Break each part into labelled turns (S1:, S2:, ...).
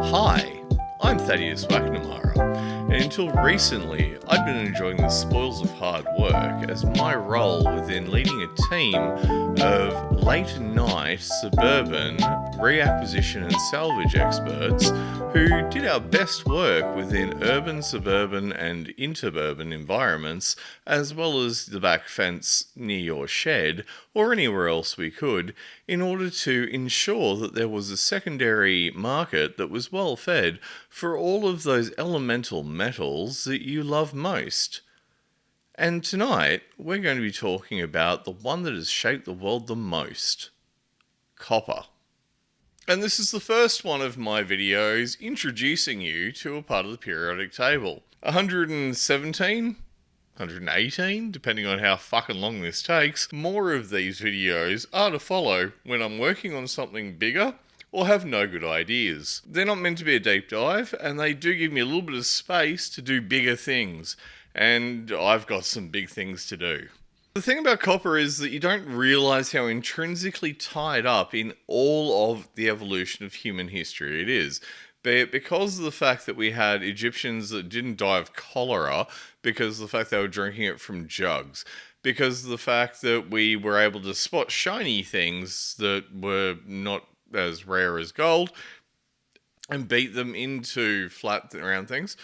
S1: Hi, I'm Thaddeus McNamara, and until recently, I'd been enjoying the spoils of hard work as my role within leading a team of late-night suburban reacquisition and salvage experts who did our best work within urban, suburban, and interurban environments, as well as the back fence near your shed, or anywhere else we could, in order to ensure that there was a secondary market that was well fed for all of those elemental metals that you love most. And tonight, we're going to be talking about the one that has shaped the world the most: copper. And this is the first one of my videos introducing you to a part of the periodic table. 117? 118, depending on how fucking long this takes. More of these videos are to follow when I'm working on something bigger or have no good ideas. They're not meant to be a deep dive, and they do give me a little bit of space to do bigger things. And I've got some big things to do. The thing about copper is that you don't realise how intrinsically tied up in all of the evolution of human history it is. Be it because of the fact that we had Egyptians that didn't die of cholera because of the fact they were drinking it from jugs, because of the fact that we were able to spot shiny things that were not as rare as gold and beat them into flat round things,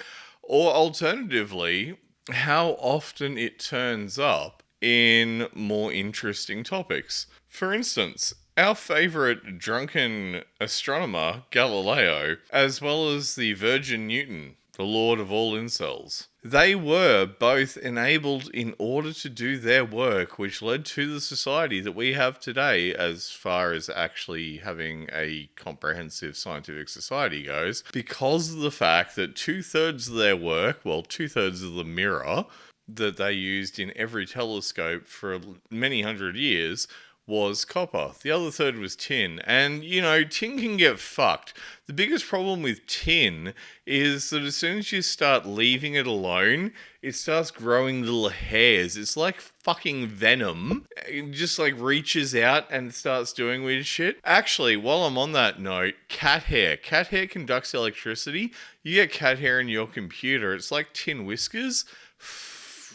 S1: or alternatively, how often it turns up in more interesting topics. For instance, our favourite drunken astronomer, Galileo, as well as the Virgin Newton, the lord of all incels. They were both enabled in order to do their work, which led to the society that we have today as far as actually having a comprehensive scientific society goes, because of the fact that 2/3 of their work, well, 2/3 of the mirror that they used in every telescope for many hundred years was copper. The other third was tin. And, you know, tin can get fucked. The biggest problem with tin is that as soon as you start leaving it alone, it starts growing little hairs. It's like fucking venom. It just like reaches out and starts doing weird shit. Actually, while I'm on that note, cat hair. Cat hair conducts electricity. You get cat hair in your computer. It's like tin whiskers.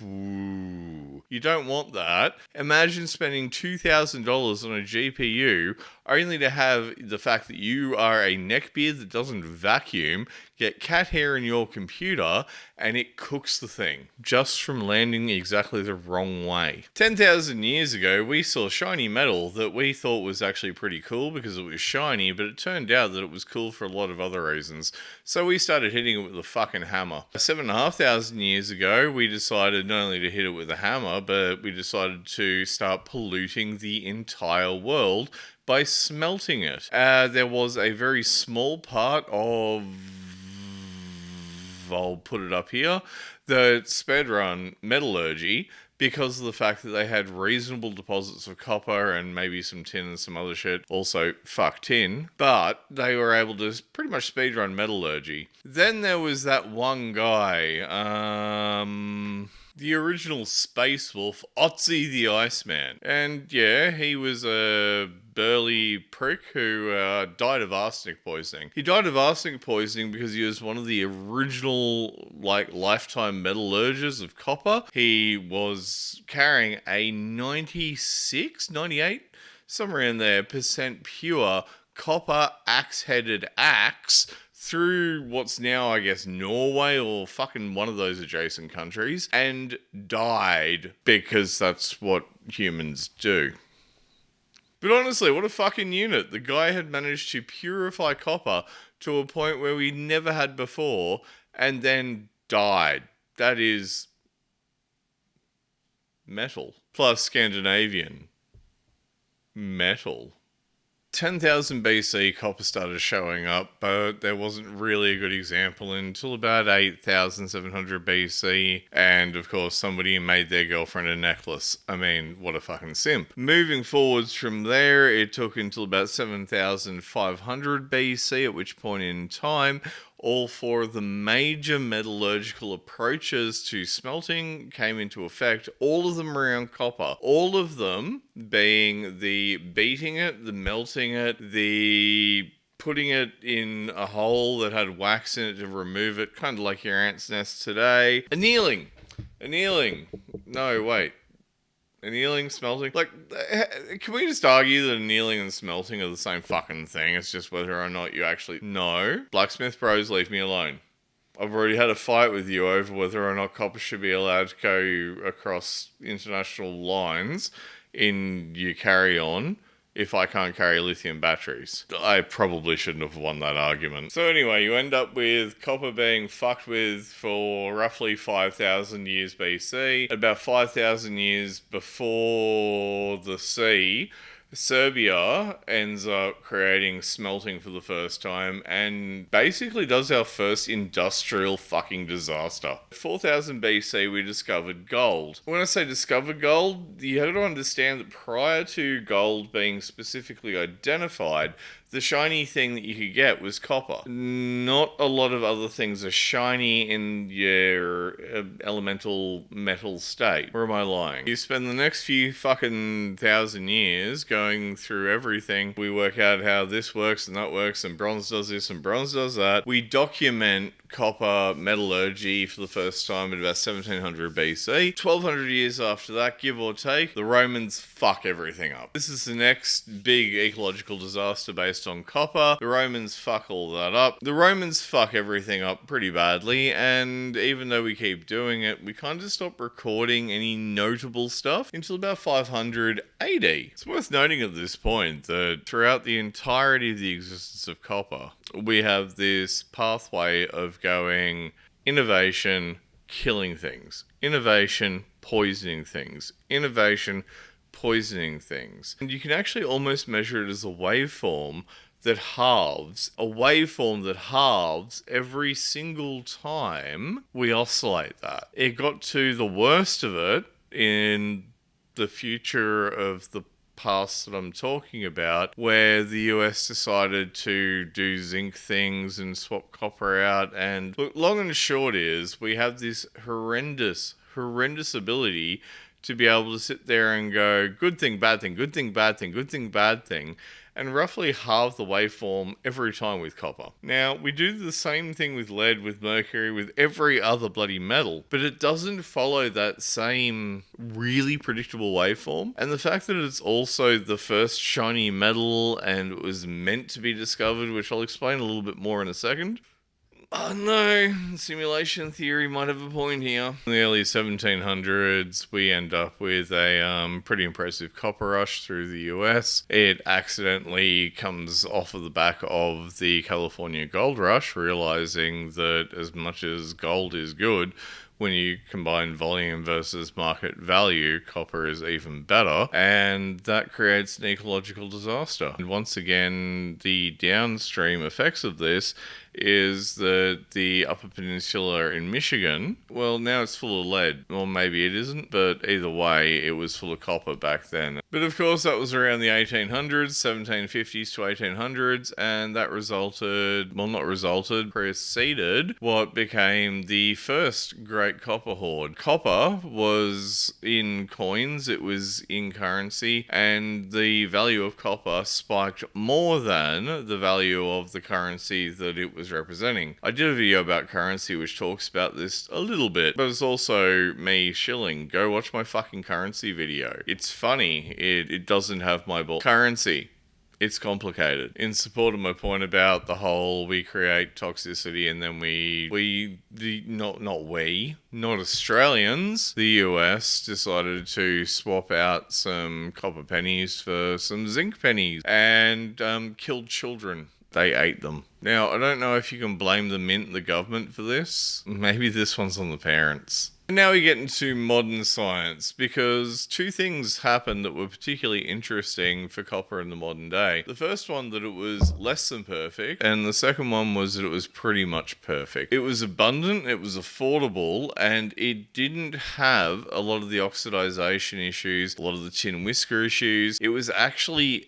S1: Ooh, you don't want that. Imagine spending $2,000 on a GPU only to have the fact that you are a neckbeard that doesn't vacuum, get cat hair in your computer, and it cooks the thing just from landing exactly the wrong way. 10,000 years ago, we saw shiny metal that we thought was actually pretty cool because it was shiny, but it turned out that it was cool for a lot of other reasons. So we started hitting it with a fucking hammer. 7,500 years ago, we decided not only to hit it with a hammer, but we decided to start polluting the entire world by smelting it. There was a very small part of, I'll put it up here, the sped-run metallurgy, because of the fact that they had reasonable deposits of copper and maybe some tin and some other shit. Also, fuck tin. But they were able to pretty much speedrun metallurgy. Then there was that one guy, the original Space Wolf, Otzi the Iceman. And yeah, he was a burly prick who died of arsenic poisoning. He died of arsenic poisoning because he was one of the original, lifetime metallurgists of copper. He was carrying a 98, somewhere in there, percent pure copper axe-headed axe through what's now, I guess, Norway or fucking one of those adjacent countries, and died because that's what humans do. But honestly, what a fucking unit. The guy had managed to purify copper to a point where we never had before, and then died. That is metal. Plus Scandinavian metal. 10,000 BC, copper started showing up, but there wasn't really a good example until about 8,700 BC, and of course somebody made their girlfriend a necklace. I mean, what a fucking simp. Moving forwards from there, it took until about 7,500 BC, at which point in time, all four of the major metallurgical approaches to smelting came into effect, all of them around copper. All of them being the beating it, the melting it, the putting it in a hole that had wax in it to remove it, kind of like your ant's nest today. Annealing. No, wait. Annealing, smelting? Like, can we just argue that annealing and smelting are the same fucking thing? It's just whether or not you actually... No. Blacksmith bros, leave me alone. I've already had a fight with you over whether or not copper should be allowed to go across international lines in your carry-on if I can't carry lithium batteries. I probably shouldn't have won that argument. So anyway, you end up with copper being fucked with for roughly 5,000 years BC. About 5,000 years before the sea, Serbia ends up creating smelting for the first time and basically does our first industrial fucking disaster. 4000 BC we discovered gold. When I say discovered gold, you have to understand that prior to gold being specifically identified, the shiny thing that you could get was copper. Not a lot of other things are shiny in your elemental metal state. Or am I lying? You spend the next few fucking 1,000 years going through everything. We work out how this works and that works, and bronze does this and bronze does that. We document copper metallurgy for the first time at about 1700 BC. 1200 years after that, give or take, the Romans fuck everything up. This is the next big ecological disaster based on copper. The Romans fuck all that up. The Romans fuck everything up pretty badly, and even though we keep doing it, we kind of stop recording any notable stuff until about 500 AD. It's worth noting at this point that throughout the entirety of the existence of copper, we have this pathway of going innovation, killing things, innovation, poisoning things, innovation, poisoning things. And you can actually almost measure it as a waveform that halves, every single time we oscillate that. It got to the worst of it in the future of the past that I'm talking about, where the US decided to do zinc things and swap copper out. And look, long and short is we have this horrendous ability to be able to sit there and go good thing, bad thing, good thing, bad thing, good thing, bad thing, and roughly halve the waveform every time with copper. Now, we do the same thing with lead, with mercury, with every other bloody metal, but it doesn't follow that same really predictable waveform. And the fact that it's also the first shiny metal and it was meant to be discovered, which I'll explain a little bit more in a second. Oh no, simulation theory might have a point here. In the early 1700s, we end up with a pretty impressive copper rush through the US. It accidentally comes off of the back of the California gold rush, realizing that as much as gold is good, when you combine volume versus market value, copper is even better, and that creates an ecological disaster. And once again, the downstream effects of this is that the Upper Peninsula in Michigan, well, now it's full of lead. Or maybe it isn't, but either way, it was full of copper back then. But of course, that was around the 1800s, 1750s to 1800s, and that preceded what became the first great copper hoard. Copper was in coins, it was in currency, and the value of copper spiked more than the value of the currency that it was representing. I did a video about currency which talks about this a little bit, but it's also me shilling. Go watch my fucking currency video. It's funny. It doesn't have my ball. Currency. It's complicated. In support of my point about the whole we create toxicity and then not Australians, the US decided to swap out some copper pennies for some zinc pennies and killed children. They ate them. Now, I don't know if you can blame the mint and the government for this. Maybe this one's on the parents. And now we get into modern science, because two things happened that were particularly interesting for copper in the modern day. The first one, that it was less than perfect, and the second one was that it was pretty much perfect. It was abundant, it was affordable, and it didn't have a lot of the oxidization issues, a lot of the tin whisker issues. It was actually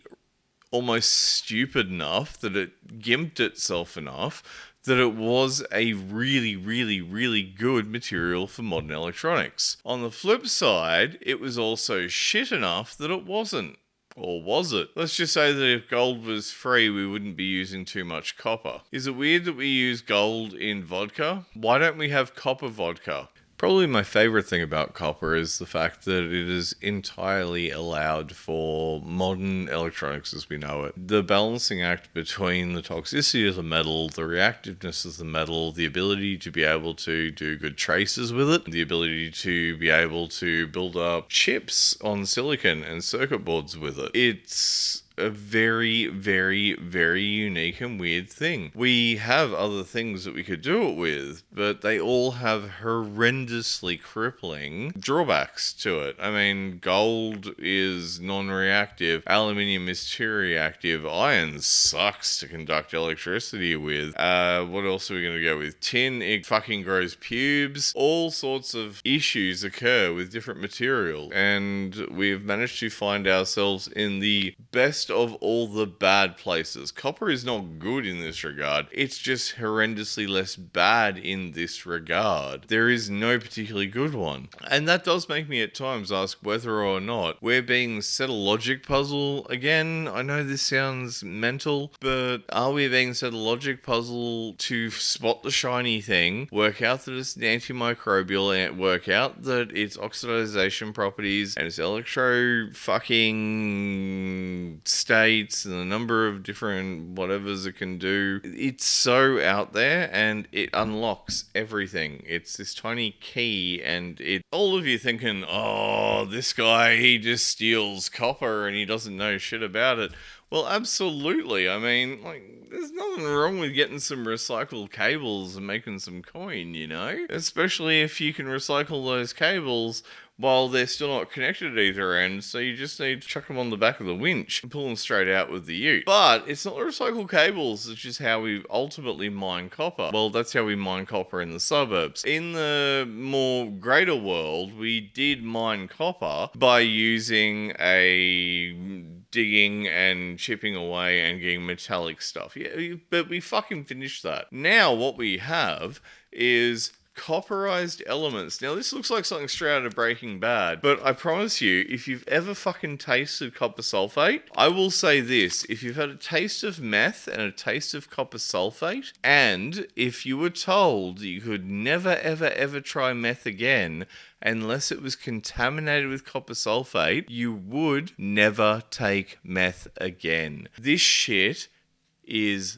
S1: almost stupid enough that it gimped itself enough that it was a really, really, really good material for modern electronics. On the flip side, it was also shit enough that it wasn't. Or was it? Let's just say that if gold was free, we wouldn't be using too much copper. Is it weird that we use gold in vodka? Why don't we have copper vodka? Probably my favorite thing about copper is the fact that it is entirely allowed for modern electronics as we know it. The balancing act between the toxicity of the metal, the reactiveness of the metal, the ability to be able to do good traces with it, the ability to be able to build up chips on silicon and circuit boards with it. It's a very, very, very unique and weird thing. We have other things that we could do it with, but they all have horrendously crippling drawbacks to it. I mean, gold is non-reactive, aluminium is too reactive, iron sucks to conduct electricity with. What else are we going to go with? Tin, it fucking grows pubes. All sorts of issues occur with different materials, and we've managed to find ourselves in the best of all the bad places. Copper is not good in this regard. It's just horrendously less bad in this regard. There is no particularly good one. And that does make me at times ask whether or not we're being set a logic puzzle again. I know this sounds mental, but are we being set a logic puzzle to spot the shiny thing, work out that it's an antimicrobial, and work out that its oxidization properties and its electro fucking states and the number of different whatevers it can do. It's so out there and it unlocks everything. It's this tiny key, and all of you thinking, oh, this guy, he just steals copper and he doesn't know shit about it. Well, absolutely. I mean, like, there's nothing wrong with getting some recycled cables and making some coin, you know? Especially if you can recycle those cables while they're still not connected at either end, so you just need to chuck them on the back of the winch and pull them straight out with the ute. But it's not the recycled cables, it's just how we ultimately mine copper. Well, that's how we mine copper in the suburbs. In the more greater world, we did mine copper by using a digging and chipping away and getting metallic stuff. Yeah, but we fucking finished that. Now what we have is copperized elements. Now this looks like something straight out of Breaking Bad, but I promise you, if you've ever fucking tasted copper sulfate, I will say this: if you've had a taste of meth and a taste of copper sulfate, and if you were told that you could never ever ever try meth again unless it was contaminated with copper sulfate, you would never take meth again. This shit is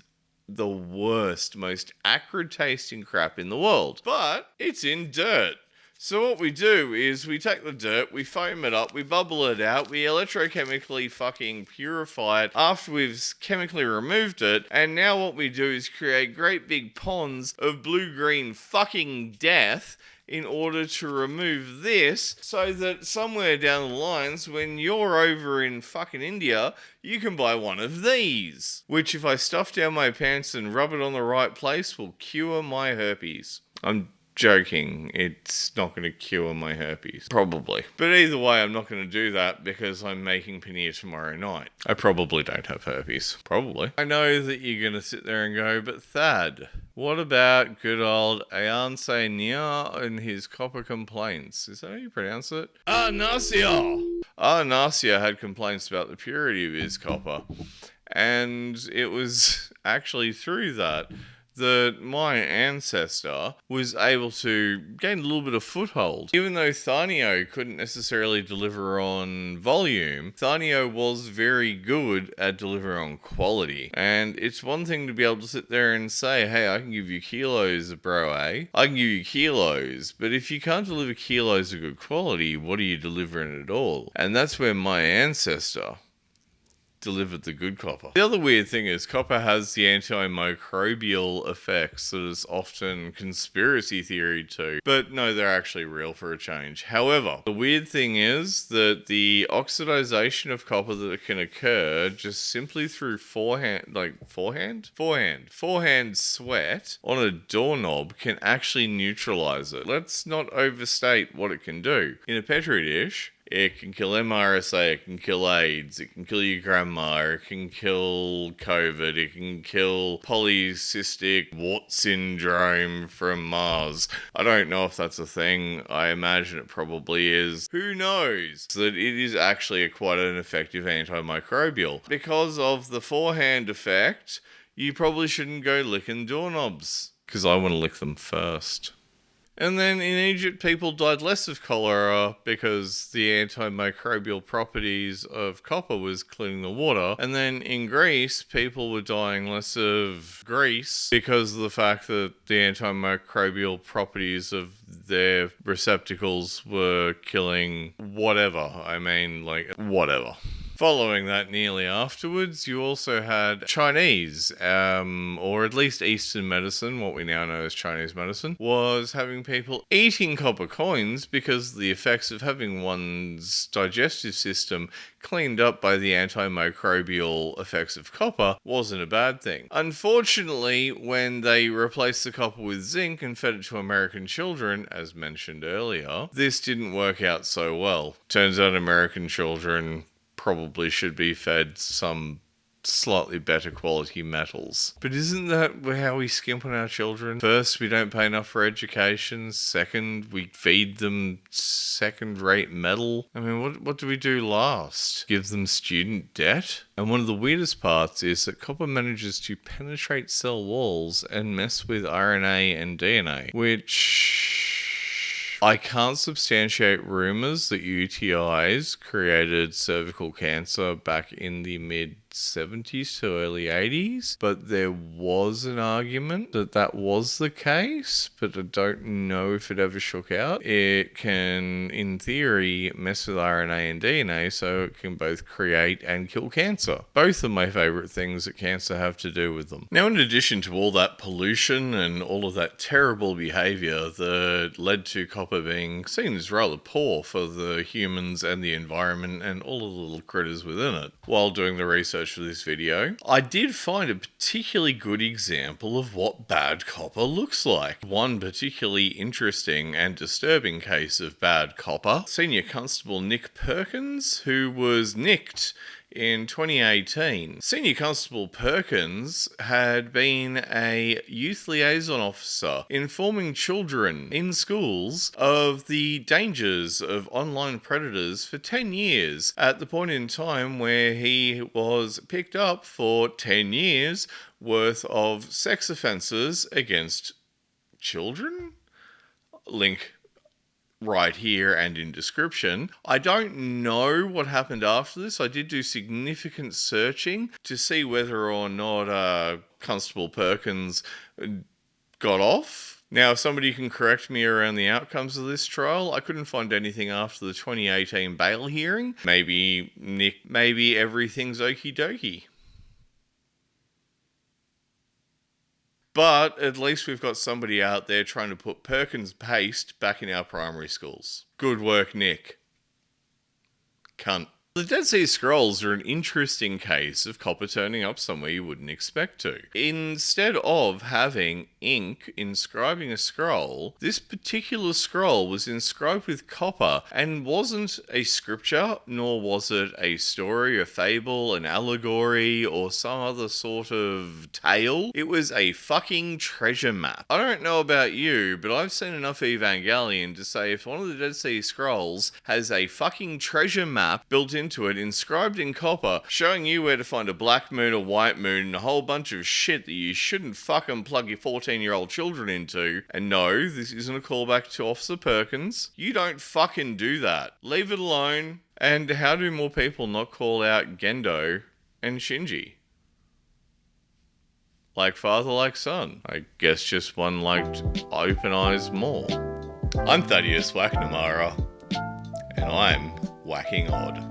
S1: the worst, most acrid tasting crap in the world. But it's in dirt. So what we do is we take the dirt, we foam it up, we bubble it out, we electrochemically fucking purify it after we've chemically removed it, and now what we do is create great big ponds of blue-green fucking death in order to remove this, so that somewhere down the lines, when you're over in fucking India, you can buy one of these. Which, if I stuff down my pants and rub it on the right place, will cure my herpes. I'm joking. It's not going to cure my herpes. Probably. But either way, I'm not going to do that because I'm making paneer tomorrow night. I probably don't have herpes. Probably. I know that you're going to sit there and go, but Thad, what about good old Ayance Nia and his copper complaints? Is that how you pronounce it? Nasia had complaints about the purity of his copper. And it was actually through that my ancestor was able to gain a little bit of foothold. Even though Thanio couldn't necessarily deliver on volume, Thanio was very good at delivering on quality. And it's one thing to be able to sit there and say, hey, I can give you kilos, bro, I can give you kilos. But if you can't deliver kilos of good quality, what are you delivering at all? And that's where my ancestor delivered the good copper. The other weird thing is copper has the antimicrobial effects that is often conspiracy theory too. But no, they're actually real for a change. However, the weird thing is that the oxidization of copper that can occur just simply through forehand sweat on a doorknob can actually neutralize it. Let's not overstate what it can do. In a petri dish, It can kill MRSA, it can kill AIDS, it can kill your grandma, it can kill COVID, it can kill polycystic wart syndrome from Mars. I don't know if that's a thing. I imagine it probably is. Who knows? That it is actually quite an effective antimicrobial. Because of the forehand effect, you probably shouldn't go licking doorknobs. Because I want to lick them first. And then in Egypt, people died less of cholera because the antimicrobial properties of copper was cleaning the water. And then in Greece, people were dying less of grease because of the fact that the antimicrobial properties of their receptacles were killing whatever. Whatever. Following that nearly afterwards, you also had Chinese, or at least Eastern medicine, what we now know as Chinese medicine, was having people eating copper coins because the effects of having one's digestive system cleaned up by the antimicrobial effects of copper wasn't a bad thing. Unfortunately, when they replaced the copper with zinc and fed it to American children, as mentioned earlier, this didn't work out so well. Turns out American children probably should be fed some slightly better quality metals. But isn't that how we skimp on our children? First, we don't pay enough for education. Second, we feed them second-rate metal. I mean, what do we do last? Give them student debt? And one of the weirdest parts is that copper manages to penetrate cell walls and mess with RNA and DNA, which I can't substantiate rumours that UTIs created cervical cancer back in the mid-70s to early 80s, but there was an argument that that was the case, but I don't know if it ever shook out. It can, in theory, mess with RNA and DNA, so it can both create and kill cancer. Both of my favourite things that cancer have to do with them. Now, in addition to all that pollution and all of that terrible behaviour that led to copper being seen as rather poor for the humans and the environment and all of the little critters within it, while doing the research for this video, I did find a particularly good example of what bad copper looks like. One particularly interesting and disturbing case of bad copper, Senior Constable Nick Perkins, who was nicked in 2018. Senior Constable Perkins had been a youth liaison officer informing children in schools of the dangers of online predators for 10 years, at the point in time where he was picked up for 10 years worth of sex offences against children? Link right here and in description. I don't know what happened after this. I did do significant searching to see whether or not Constable Perkins got off. Now, if somebody can correct me around the outcomes of this trial, I couldn't find anything after the 2018 bail hearing. Maybe everything's okie dokie. But at least we've got somebody out there trying to put Perkins paste back in our primary schools. Good work, Nick. Cunt. The Dead Sea Scrolls are an interesting case of copper turning up somewhere you wouldn't expect to. Instead of having ink inscribing a scroll, this particular scroll was inscribed with copper and wasn't a scripture, nor was it a story, a fable, an allegory, or some other sort of tale. It was a fucking treasure map. I don't know about you, but I've seen enough Evangelion to say if one of the Dead Sea Scrolls has a fucking treasure map built into it, inscribed in copper, showing you where to find a black moon, a white moon, and a whole bunch of shit that you shouldn't fucking plug your 14-year-old children into. And no, this isn't a callback to Officer Perkins. You don't fucking do that. Leave it alone. And how do more people not call out Gendo and Shinji? Like father, like son. I guess just one liked open eyes more. I'm Thaddeus McNamara, and I'm whacking odd.